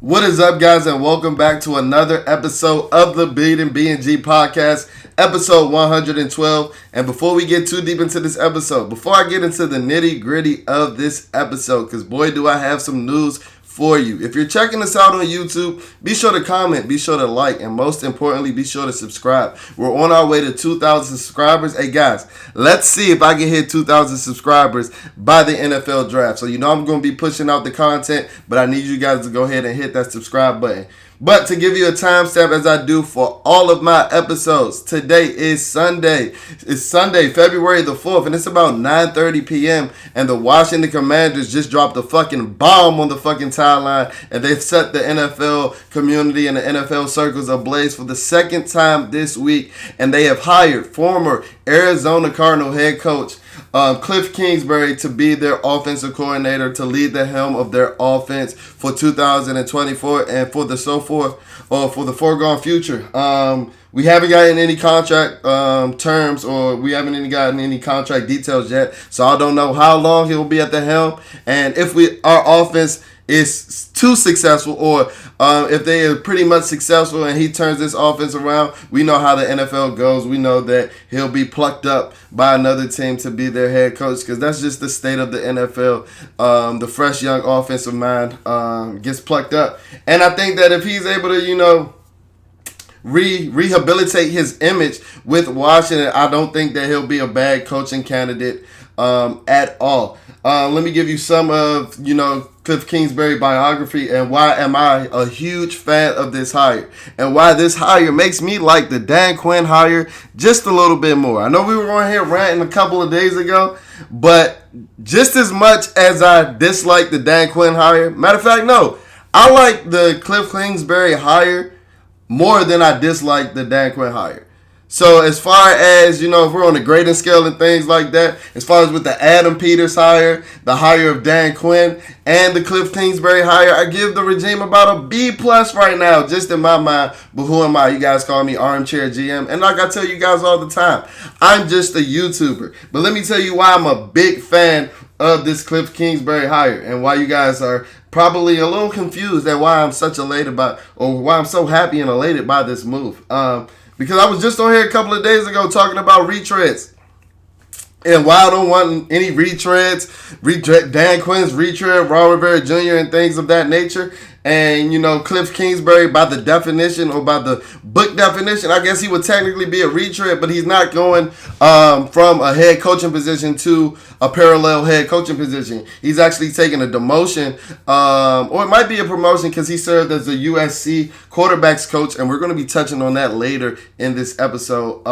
What is up, guys, and welcome back to another episode of the BnG podcast, episode 112. And before we get too deep into this episode, before I get into the nitty gritty of this episode, because boy, do I have some news for you. If you're checking us out on YouTube, be sure to comment, be sure to like, and most importantly, be sure to subscribe. We're on our way to 2,000 subscribers. Hey guys, let's see if I can hit 2,000 subscribers by the NFL draft. So you know I'm going to be pushing out the content, but I need you guys to go ahead and hit that subscribe button. But to give you a timestamp as I do for all of my episodes, today is Sunday. It's Sunday, February the 4th, and it's about 9:30 p.m. And the Washington Commanders just dropped a fucking bomb on the fucking timeline, and they've set the NFL community and the NFL circles ablaze for the second time this week. And they have hired former Arizona Cardinal head coach Kliff Kingsbury to be their offensive coordinator, to lead the helm of their offense for 2024 and for the for the foregone future. We haven't gotten any contract terms, or we haven't even gotten any contract details yet, so I don't know how long he'll be at the helm, and if our offense is too successful, or if they are pretty much successful and he turns this offense around, we know how the NFL goes. We know that he'll be plucked up by another team to be their head coach, because that's just the state of the NFL. The fresh young offensive mind gets plucked up, and I think that if he's able to, rehabilitate his image with Washington, I don't think that he'll be a bad coaching candidate at all. Let me give you some of, Kliff Kingsbury biography and why am I a huge fan of this hire, and why this hire makes me like the Dan Quinn hire just a little bit more. I know we were on here ranting a couple of days ago, but just as much as I dislike the Dan Quinn hire, matter of fact, no, I like the Kliff Kingsbury hire more than I dislike the Dan Quinn hire. So as far as, if we're on the grading scale and things like that, as far as with the Adam Peters hire, the hire of Dan Quinn, and the Kliff Kingsbury hire, I give the regime about a B+ right now, just in my mind. But who am I? You guys call me Armchair GM. And like I tell you guys all the time, I'm just a YouTuber. But let me tell you why I'm a big fan of this Kliff Kingsbury hire, and why you guys are probably a little confused at why I'm such elated about, or why I'm so happy and elated by this move. Because I was just on here a couple of days ago talking about retreads, and why I don't want any retreads, Dan Quinn's retread, Ron Rivera Jr. and things of that nature. And, Kliff Kingsbury, by the definition, or by the book definition, I guess he would technically be a retread, but he's not going from a head coaching position to a parallel head coaching position. He's actually taking a demotion, or it might be a promotion, because he served as a USC quarterbacks coach, and we're going to be touching on that later in this episode.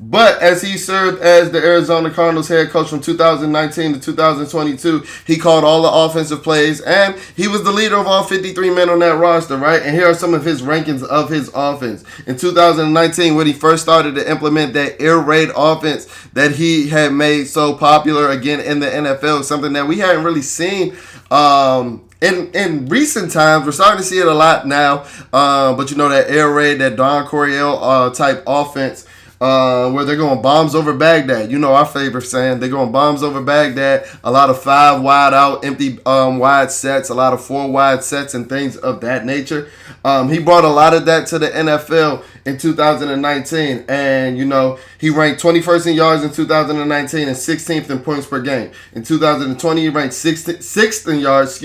But as he served as the Arizona Cardinals head coach from 2019 to 2022, he called all the offensive plays, and he was the leader of all 53 men on that roster, right? And here are some of his rankings of his offense. In 2019, when he first started to implement that air raid offense that he had made so popular again in the NFL, something that we hadn't really seen in recent times. We're starting to see it a lot now, but that air raid, that Don Coryell type offense, where they're going bombs over Baghdad. Our favorite saying, they're going bombs over Baghdad. A lot of 5 wide out, empty wide sets, a lot of 4 wide sets and things of that nature. He brought a lot of that to the NFL in 2019. And, he ranked 21st in yards in 2019 and 16th in points per game. In 2020, he ranked 6th in yards,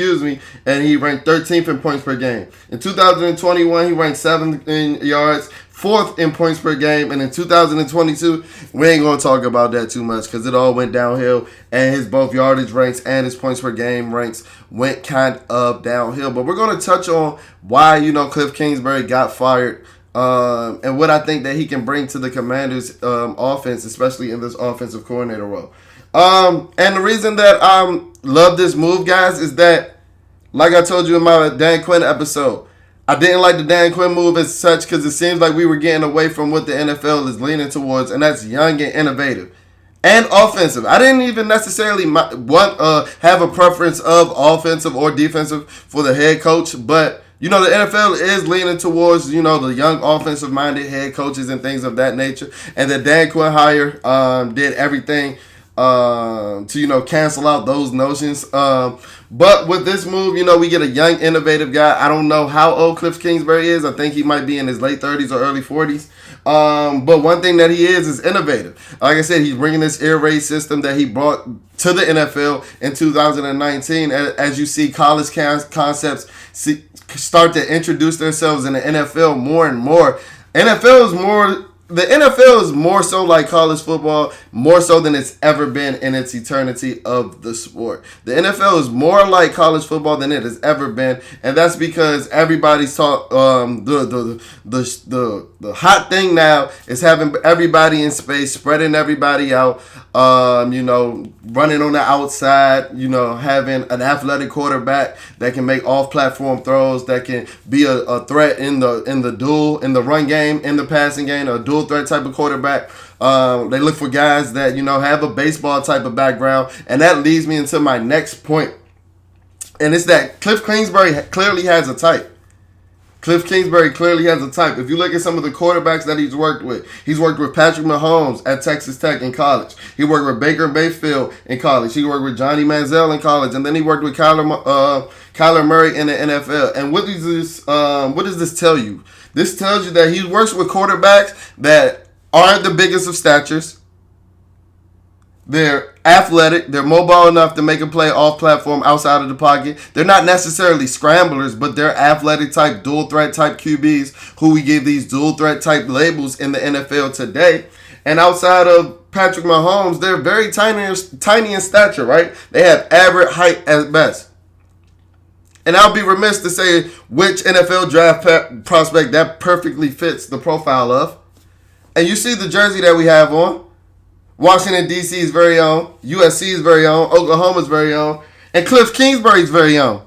and he ranked 13th in points per game. In 2021, he ranked 7th in yards, 4th in points per game, and in 2022, we ain't going to talk about that too much, because it all went downhill, and his both yardage ranks and his points per game ranks went kind of downhill. But we're going to touch on why, Kliff Kingsbury got fired, and what I think that he can bring to the Commanders' offense, especially in this offensive coordinator role. And the reason that I love this move, guys, is that, like I told you in my Dan Quinn episode, I didn't like the Dan Quinn move as such, because it seems like we were getting away from what the NFL is leaning towards, and that's young and innovative and offensive. I didn't even necessarily have a preference of offensive or defensive for the head coach, but the NFL is leaning towards, the young offensive-minded head coaches and things of that nature, and the Dan Quinn hire did everything to cancel out those notions. But with this move, we get a young, innovative guy. I don't know how old Kliff Kingsbury is. I think he might be in his late 30s or early 40s. But one thing that he is innovative. Like I said, he's bringing this air raid system that he brought to the NFL in 2019. As you see, college concepts start to introduce themselves in the NFL more and more. The NFL is more so like college football, more so than it's ever been in its eternity of the sport. The NFL is more like college football than it has ever been, and that's because everybody's taught. The hot thing now is having everybody in space, spreading everybody out. Running on the outside. Having an athletic quarterback that can make off-platform throws, that can be a threat in the run game, in the passing game, a dual threat type of quarterback. They look for guys that have a baseball type of background, and that leads me into my next point, and it's that Kliff Kingsbury clearly has a type. Kliff Kingsbury clearly has a type. If you look at some of the quarterbacks that he's worked with Patrick Mahomes at Texas Tech in college. He worked with Baker Mayfield in college. He worked with Johnny Manziel in college, and then he worked with Kyler Murray in the NFL. And what does this tell you? This tells you that he works with quarterbacks that aren't the biggest of statures. They're athletic. They're mobile enough to make a play off platform outside of the pocket. They're not necessarily scramblers, but they're athletic type, dual threat type QBs who we give these dual threat type labels in the NFL today. And outside of Patrick Mahomes, they're very tiny in stature, right? They have average height at best. And I'll be remiss to say which NFL draft prospect that perfectly fits the profile of. And you see the jersey that we have on. Washington, D.C.'s very own. USC's very own. Oklahoma's very own. And Kliff Kingsbury's very own.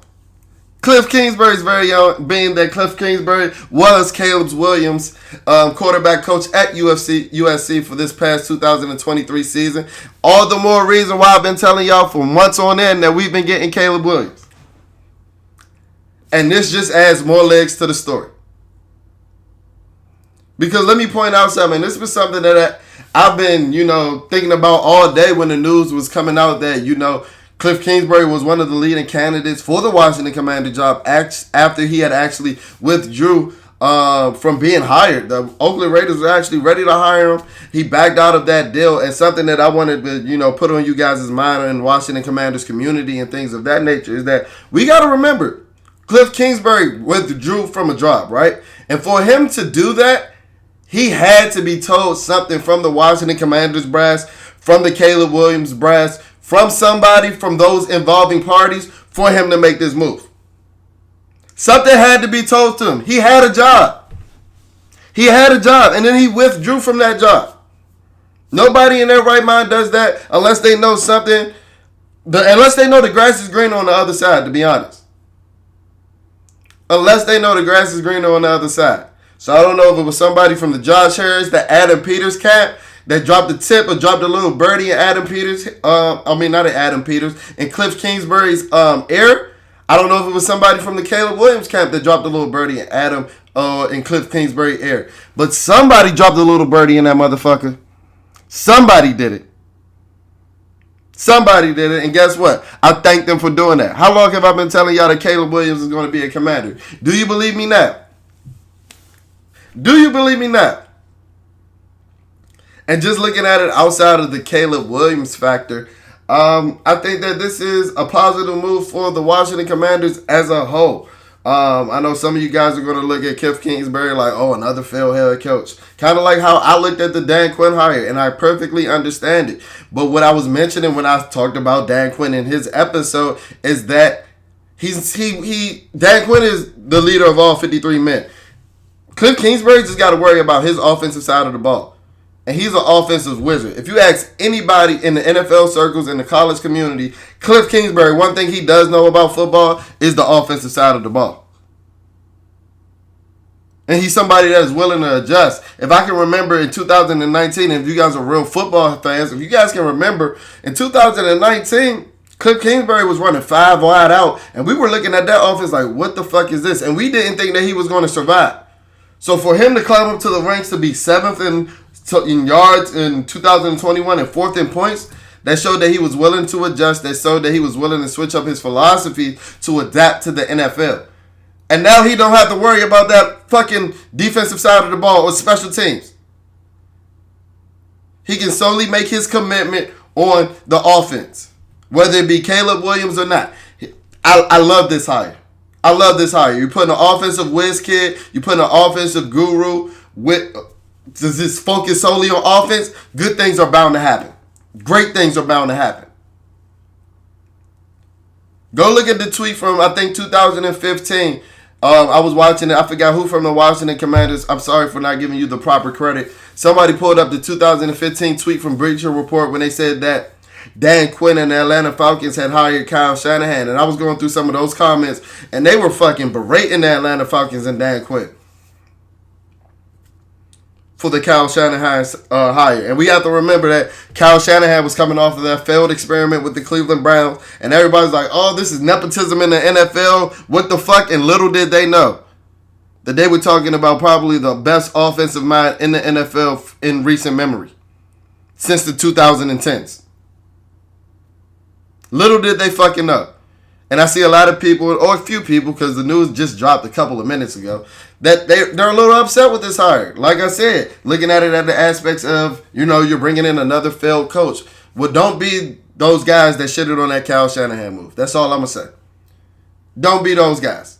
Kliff Kingsbury's very own, being that Kliff Kingsbury was Caleb Williams' quarterback coach at USC for this past 2023 season. All the more reason why I've been telling y'all for months on end that we've been getting Caleb Williams. And this just adds more legs to the story. Because let me point out something. This was something that I've been, thinking about all day when the news was coming out that, Kliff Kingsbury was one of the leading candidates for the Washington Commander job after he had actually withdrew from being hired. The Oakland Raiders were actually ready to hire him. He backed out of that deal, and something that I wanted to, put on you guys' mind in Washington Commanders community and things of that nature is that we got to remember Kliff Kingsbury withdrew from a job, right? And for him to do that, he had to be told something from the Washington Commanders brass, from the Caleb Williams brass, from somebody from those involving parties for him to make this move. Something had to be told to him. He had a job. And then he withdrew from that job. Nobody in their right mind does that unless they know something, unless they know the grass is greener on the other side, to be honest. Unless they know the grass is greener on the other side. So I don't know if it was somebody from the Josh Harris, the Adam Peters camp that dropped the tip or dropped a little birdie in Adam Peters. In Kliff Kingsbury's ear. I don't know if it was somebody from the Caleb Williams camp that dropped a little birdie in Adam in Kliff Kingsbury's ear. But somebody dropped a little birdie in that motherfucker. Somebody did it. And guess what? I thank them for doing that. How long have I been telling y'all that Caleb Williams is going to be a Commander? Do you believe me now? And just looking at it outside of the Caleb Williams factor, I think that this is a positive move for the Washington Commanders as a whole. I know some of you guys are going to look at Kliff Kingsbury like, oh, another failed head coach. Kind of like how I looked at the Dan Quinn hire, and I perfectly understand it. But what I was mentioning when I talked about Dan Quinn in his episode is that Dan Quinn is the leader of all 53 men. Kliff Kingsbury just got to worry about his offensive side of the ball. And he's an offensive wizard. If you ask anybody in the NFL circles, in the college community, Kliff Kingsbury, one thing he does know about football is the offensive side of the ball. And he's somebody that is willing to adjust. If I can remember in 2019, if you guys are real football fans, if you guys can remember, in 2019, Kliff Kingsbury was running 5 wide out. And we were looking at that offense like, what the fuck is this? And we didn't think that he was going to survive. So for him to climb up to the ranks to be 7th in yards in 2021 and 4th in points, That showed that he was willing to adjust. That showed that he was willing to switch up his philosophy to adapt to the NFL. And now he don't have to worry about that fucking defensive side of the ball or special teams. He can solely make his commitment on the offense, whether it be Caleb Williams or not. I love this hire. I love this hire. You're putting an offensive whiz kid. You're putting an offensive guru. Does this focus solely on offense? Good things are bound to happen. Great things are bound to happen. Go look at the tweet from, I think, 2015. I was watching it. I forgot who from the Washington Commanders. I'm sorry for not giving you the proper credit. Somebody pulled up the 2015 tweet from Bleacher Report when they said that Dan Quinn and the Atlanta Falcons had hired Kyle Shanahan. And I was going through some of those comments, and they were fucking berating the Atlanta Falcons and Dan Quinn for the Kyle Shanahan hire. And we have to remember that Kyle Shanahan was coming off of that failed experiment with the Cleveland Browns. And everybody's like, oh, this is nepotism in the NFL. What the fuck? And little did they know that they were talking about probably the best offensive mind in the NFL in recent memory since the 2010s. Little did they fucking know. And I see a lot of people, or a few people, because the news just dropped a couple of minutes ago, that they're a little upset with this hire. Like I said, looking at it at the aspects of, you're bringing in another failed coach. Well, don't be those guys that shitted on that Kyle Shanahan move. That's all I'm going to say. Don't be those guys.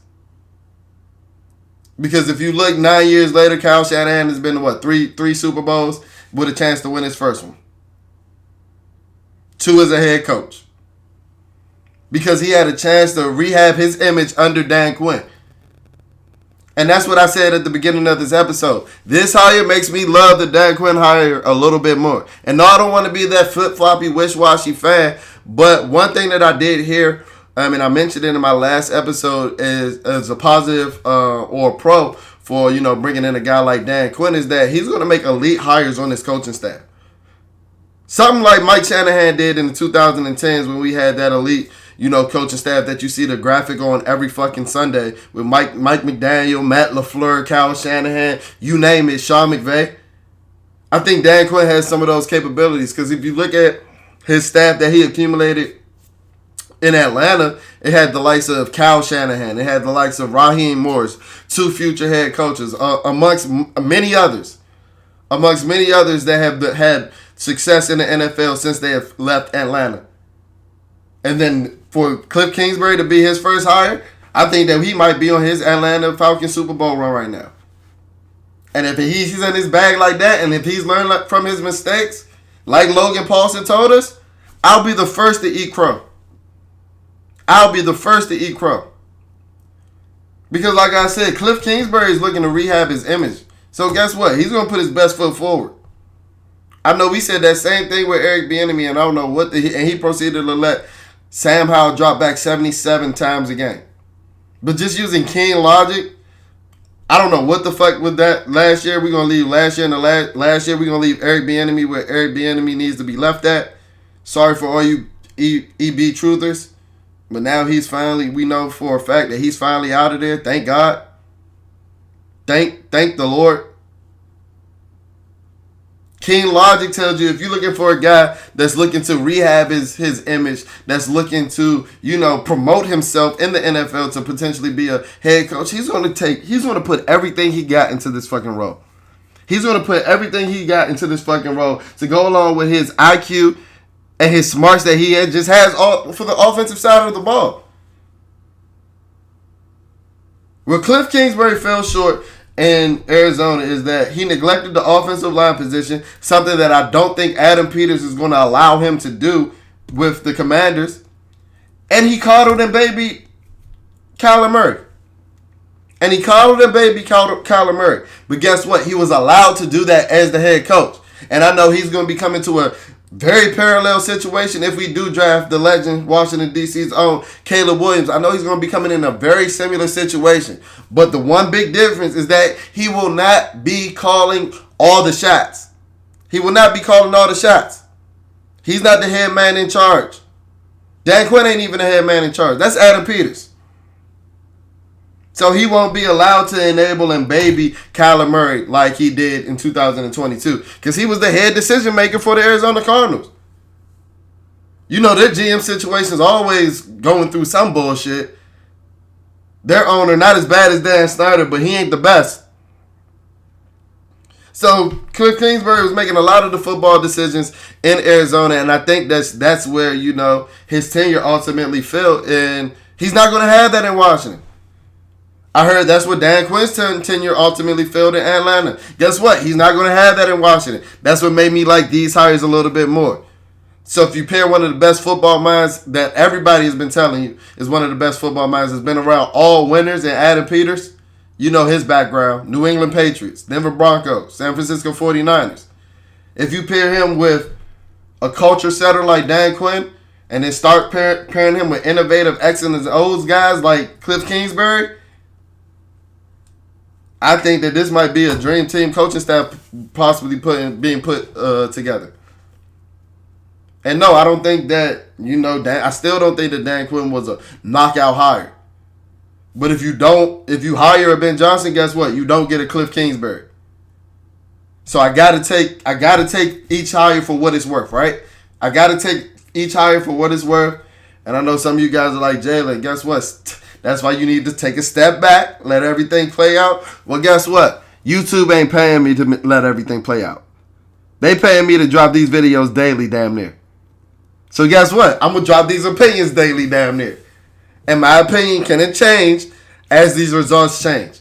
Because if you look 9 years later, Kyle Shanahan has been to, three Super Bowls with a chance to win his first one. 2 as a head coach. Because he had a chance to rehab his image under Dan Quinn. And that's what I said at the beginning of this episode. This hire makes me love the Dan Quinn hire a little bit more. And no, I don't want to be that flip-floppy, wish-washy fan. But one thing that I did hear, I mentioned it in my last episode, is a positive or a pro for, bringing in a guy like Dan Quinn, is that he's going to make elite hires on his coaching staff. Something like Mike Shanahan did in the 2010s when we had that elite coaching staff that you see the graphic on every fucking Sunday with Mike McDaniel, Matt LaFleur, Kyle Shanahan, you name it, Sean McVay. I think Dan Quinn has some of those capabilities because if you look at his staff that he accumulated in Atlanta, it had the likes of Kyle Shanahan. It had the likes of Raheem Morris, 2 future head coaches, amongst many others. Amongst many others that have had success in the NFL since they have left Atlanta. And then for Kliff Kingsbury to be his first hire, I think that he might be on his Atlanta Falcons Super Bowl run right now. And if he's in his bag like that, and if he's learned from his mistakes, like Logan Paulson told us, I'll be the first to eat crow. I'll be the first to eat crow. Because like I said, Kliff Kingsbury is looking to rehab his image. So guess what? He's going to put his best foot forward. I know we said that same thing with Eric Bieniemy, and I don't know what and he proceeded to let Sam Howell drop back 77 times a game. But just using keen logic, I don't know what the fuck with that. Last year, we're going to leave last year, and last year, we're going to leave Eric Bieniemy where Eric Bieniemy needs to be left at. Sorry for all you EB truthers. But now we know for a fact that he's finally out of there. Thank God. Thank the Lord. Keen logic tells you if you're looking for a guy that's looking to rehab his image, that's looking to, promote himself in the NFL to potentially be a head coach, he's going to put everything he got into this fucking role. He's going to put everything he got into this fucking role to go along with his IQ and his smarts that he just has all for the offensive side of the ball. Where Kliff Kingsbury fell short in Arizona is that he neglected the offensive line position, something that I don't think Adam Peters is going to allow him to do with the Commanders. And he coddled and baby Kyler Murray. But guess what? He was allowed to do that as the head coach. And I know he's going to be coming to a very parallel situation if we do draft the legend, Washington, D.C.'s own Caleb Williams. I know he's going to be coming in a very similar situation. But the one big difference is that he will not be calling all the shots. He's not the head man in charge. Dan Quinn ain't even the head man in charge. That's Adam Peters. So he won't be allowed to enable and baby Kyler Murray like he did in 2022. Because he was the head decision maker for the Arizona Cardinals. You know, their GM situation is always going through some bullshit. Their owner, not as bad as Dan Snyder, but he ain't the best. So Kliff Kingsbury was making a lot of the football decisions in Arizona, and I think that's where, you know, his tenure ultimately failed, and he's not going to have that in Washington. I heard that's what Dan Quinn's tenure ultimately failed in Atlanta. Guess what? He's not going to have that in Washington. That's what made me like these hires a little bit more. So if you pair one of the best football minds that everybody has been telling you is one of the best football minds that's been around all winners and Adam Peters, you know his background. New England Patriots, Denver Broncos, San Francisco 49ers. If you pair him with a culture setter like Dan Quinn and then start pairing him with innovative X's and O's guys like Kliff Kingsbury, I think that this might be a dream team coaching staff possibly being put together. And no, I don't think that, you know, I still don't think that Dan Quinn was a knockout hire. But if you hire a Ben Johnson, guess what? You don't get a Kliff Kingsbury. So I gotta take each hire for what it's worth, right? I gotta take each hire for what it's worth. And I know some of you guys are like, Jalen, guess what? That's why you need to take a step back, let everything play out. Well, guess what? YouTube ain't paying me to let everything play out. They paying me to drop these videos daily, damn near. So guess what? I'm going to drop these opinions daily, damn near. And my opinion can change as these results change.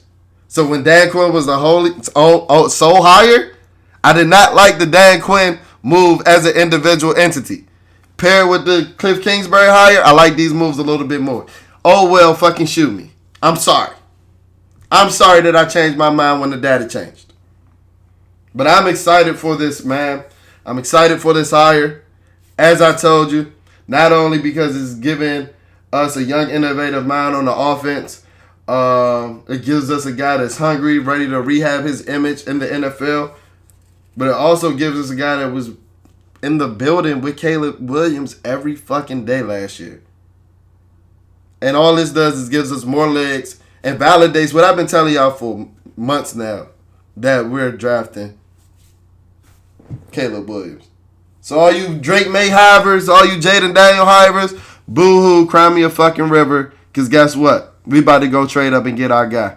So when Dan Quinn was the sole hire, I did not like the Dan Quinn move as an individual entity. Paired with the Kliff Kingsbury hire, I like these moves a little bit more. Oh, well, fucking shoot me. I'm sorry. I'm sorry that I changed my mind when the data changed. But I'm excited for this, man. I'm excited for this hire. As I told you, not only because it's giving us a young, innovative mind on the offense, it gives us a guy that's hungry, ready to rehab his image in the NFL, but it also gives us a guy that was in the building with Caleb Williams every fucking day last year. And all this does is gives us more legs and validates what I've been telling y'all for months now, that we're drafting Caleb Williams. So all you Drake May hivers, all you Jaden Daniel hivers, boo-hoo, cry me a fucking river. Because guess what? We about to go trade up and get our guy.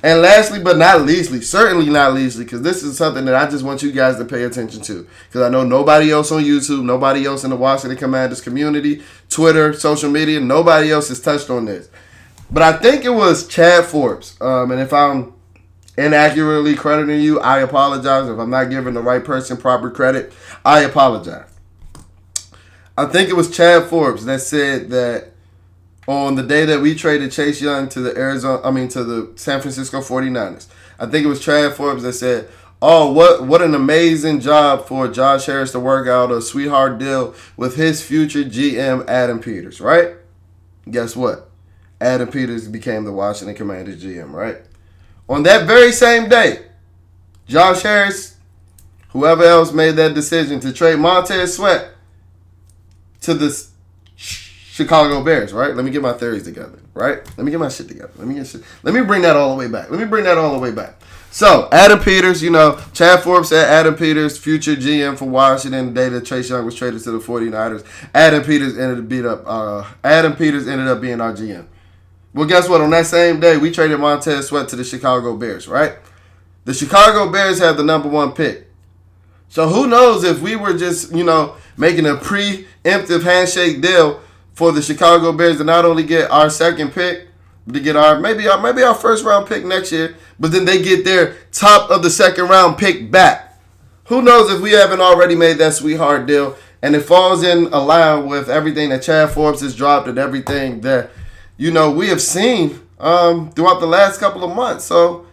And lastly but not leastly, certainly not leastly, because this is something that I just want you guys to pay attention to. Because I know nobody else on YouTube, nobody else in the Washington Commanders community, Twitter, social media, nobody else has touched on this. But I think it was Chad Forbes. And if I'm inaccurately crediting you, I apologize. If I'm not giving the right person proper credit, I apologize. I think it was Chad Forbes that said that on the day that we traded Chase Young to the San Francisco 49ers, I think it was Chad Forbes that said, oh, what an amazing job for Josh Harris to work out a sweetheart deal with his future GM, Adam Peters, right? Guess what? Adam Peters became the Washington Commanders GM, right? On that very same day, Josh Harris, whoever else made that decision to trade Montez Sweat to the Chicago Bears, right? Let me get my theories together, right? Let me get my shit together. Let me bring that all the way back. So, Adam Peters, you know, Chad Forbes said Adam Peters, future GM for Washington, the day that Chase Young was traded to the 49ers. Adam Peters ended up being our GM. Well, guess what? On that same day, we traded Montez Sweat to the Chicago Bears, right? The Chicago Bears had the number 1 pick. So who knows if we were just, you know, making a preemptive handshake deal for the Chicago Bears to not only get our second pick, but to get maybe our first round pick next year, but then they get their top of the second round pick back. Who knows if we haven't already made that sweetheart deal, and it falls in line with everything that Chad Forbes has dropped and everything that, you know, we have seen throughout the last couple of months. So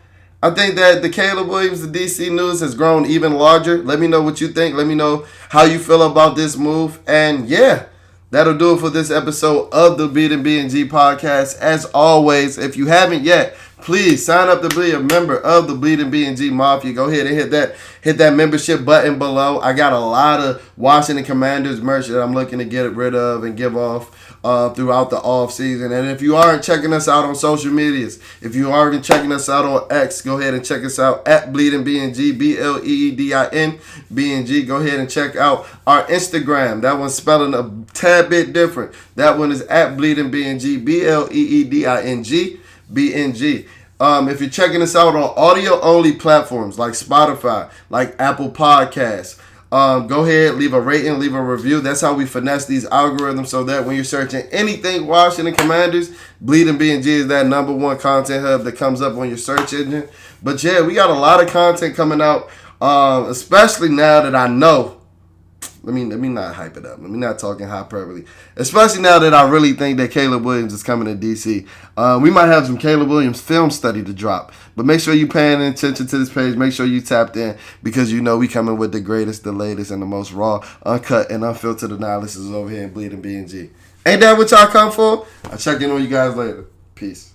I think that the Caleb Williams, the DC news has grown even larger. Let me know what you think. Let me know how you feel about this move. And yeah, that'll do it for this episode of the BnG podcast. As always, if you haven't yet, please sign up to be a member of the Bleeding BnG Mafia. Go ahead and hit that membership button below. I got a lot of Washington Commanders merch that I'm looking to get rid of and give off throughout the off season. And if you aren't checking us out on social medias, if you aren't checking us out on X, go ahead and check us out at Bleeding BnG, BLEEDIN BnG. Go ahead and check out our Instagram. That one's spelling a tad bit different. That one is at Bleeding BnG, BLEEDING BnG. If you're checking us out on audio only platforms like Spotify, like Apple Podcasts, go ahead, leave a rating, leave a review. That's how we finesse these algorithms so that when you're searching anything Washington Commanders, Bleeding BnG is that number one content hub that comes up on your search engine. But yeah, we got a lot of content coming out, especially now that I know. Let me not hype it up. Let me not talking hyperbole. Especially now that I really think that Caleb Williams is coming to DC. We might have some Caleb Williams film study to drop. But make sure you paying attention to this page. Make sure you tapped in because you know we coming with the greatest, the latest, and the most raw, uncut, and unfiltered analysis over here in Bleeding BnG. Ain't that what y'all come for? I'll check in on you guys later. Peace.